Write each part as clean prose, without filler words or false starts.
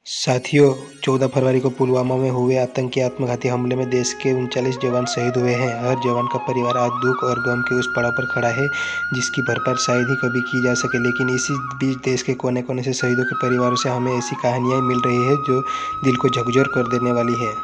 साथियों, 14 फरवरी को पुलवामा में हुए आतंकी आत्मघाती हमले में देश के 39 जवान शहीद हुए हैं। हर जवान का परिवार आज दुख और गम के उस पड़ाव पर खड़ा है जिसकी भरपाई शायद ही कभी की जा सके। लेकिन इसी बीच देश के कोने कोने से शहीदों के परिवारों से हमें ऐसी कहानियां मिल रही है जो दिल को झकझोर कर देने वाली है।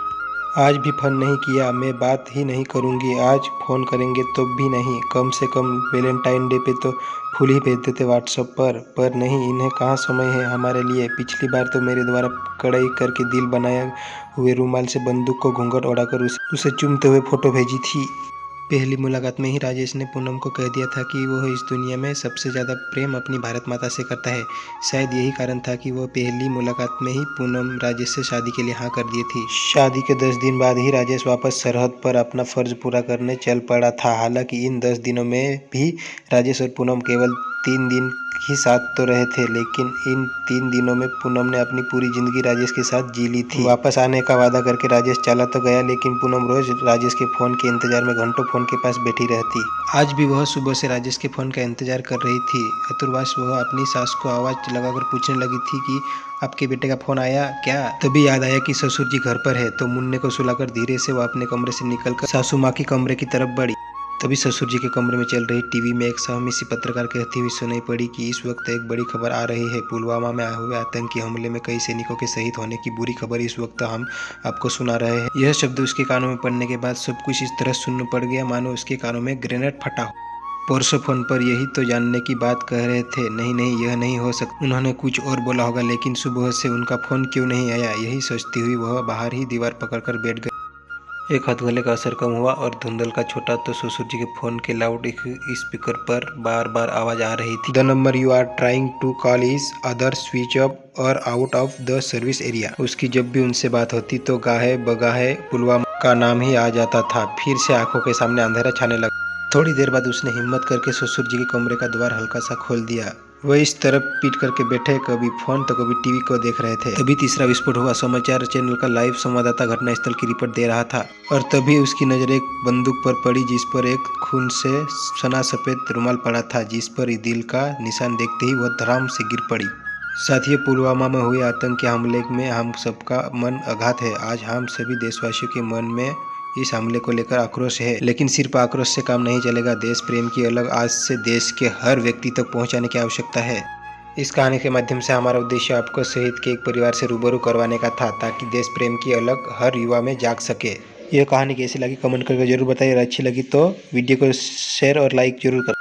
आज भी फ़ोन नहीं किया, मैं बात ही नहीं करूँगी। आज फ़ोन करेंगे तो भी नहीं, कम से कम वैलेंटाइन डे पे तो फूल ही भेज देते व्हाट्सएप पर नहीं, इन्हें कहाँ समय है हमारे लिए। पिछली बार तो मेरे द्वारा कड़ाई करके दिल बनाए हुए रुमाल से बंदूक को घूंघट ओढ़ाकर उसे चूमते हुए फ़ोटो भेजी थी। पहली मुलाकात में ही राजेश ने पूनम को कह दिया था कि वह इस दुनिया में सबसे ज़्यादा प्रेम अपनी भारत माता से करता है। शायद यही कारण था कि वह पहली मुलाकात में ही पूनम राजेश से शादी के लिए हाँ कर दी थी। शादी के 10 दिन बाद ही राजेश वापस सरहद पर अपना फर्ज पूरा करने चल पड़ा था। हालांकि इन 10 दिनों में भी राजेश और पूनम केवल 3 दिन ही साथ तो रहे थे, लेकिन इन 3 दिनों में पूनम ने अपनी पूरी जिंदगी राजेश के साथ जी ली थी। वापस आने का वादा करके राजेश चला तो गया, लेकिन पूनम रोज राजेश के फोन के इंतजार में घंटों फोन के पास बैठी रहती। आज भी वह सुबह से राजेश के फोन का इंतजार कर रही थी। अतुर्वास वह अपनी सास को आवाज लगाकर पूछने लगी थी कि आपके बेटे का फोन आया क्या। तभी याद आया कि ससुर जी घर पर है, तो मुन्ने को सुलाकर धीरे से वह अपने कमरे से निकलकर सासू माँ के कमरे की तरफ बढ़ी। तभी ससुर जी के कमरे में चल रही टीवी में एक सहमी सी पत्रकार कहती हुई सुनाई पड़ी कि इस वक्त एक बड़ी खबर आ रही है। पुलवामा में हुए आतंकी हमले में कई सैनिकों के शहीद होने की बुरी खबर इस वक्त हम आपको सुना रहे हैं। यह शब्द उसके कानों में पड़ने के बाद सब कुछ इस तरह सुन्न पड़ गया मानो उसके कानों में ग्रेनेड फटा हो। परसों फोन पर यही तो जानने की बात कह रहे थे। नहीं, यह नहीं हो सकता। उन्होंने कुछ और बोला होगा, लेकिन सुबह से उनका फोन क्यों नहीं आया, यही सोचती हुई वह बाहर ही दीवार पकड़कर बैठ गई। एक हथगले का असर कम हुआ और धुंधल का छोटा तो ससुर जी के फोन के लाउड स्पीकर पर बार बार आवाज आ रही थी। The number you are trying to call is other switch off और out of the service area. उसकी जब भी उनसे बात होती तो गाहे बगाहे पुलवामा का नाम ही आ जाता था। फिर से आंखों के सामने अंधेरा छाने लगा। थोड़ी देर बाद उसने हिम्मत करके ससुर जी के कमरे का द्वार हल्का सा खोल दिया। वह इस तरफ पीट करके बैठे, कभी फोन तो कभी टीवी को देख रहे थे। तभी तीसरा विस्फोट हुआ। समाचार चैनल का लाइव संवाददाता घटनास्थल की रिपोर्ट दे रहा था और तभी उसकी नजर एक बंदूक पर पड़ी जिस पर एक खून से सना सफेद रुमाल पड़ा था, जिस पर दिल का निशान देखते ही वह धड़ाम से गिर पड़ी। साथियों, पुलवामा में हुए आतंकी हमले में हम सबका मन आघात है। आज हम सभी देशवासियों के मन में इस हमले को लेकर आक्रोश है, लेकिन सिर्फ आक्रोश से काम नहीं चलेगा। देश प्रेम की अलग आज से देश के हर व्यक्ति तक पहुंचाने की आवश्यकता है। इस कहानी के माध्यम से हमारा उद्देश्य आपको शहीद के एक परिवार से रूबरू करवाने का था, ताकि देश प्रेम की अलग हर युवा में जाग सके। यह कहानी कैसी लगी कमेंट करके जरूर बताइए और अच्छी लगी तो वीडियो को शेयर और लाइक जरूर करें।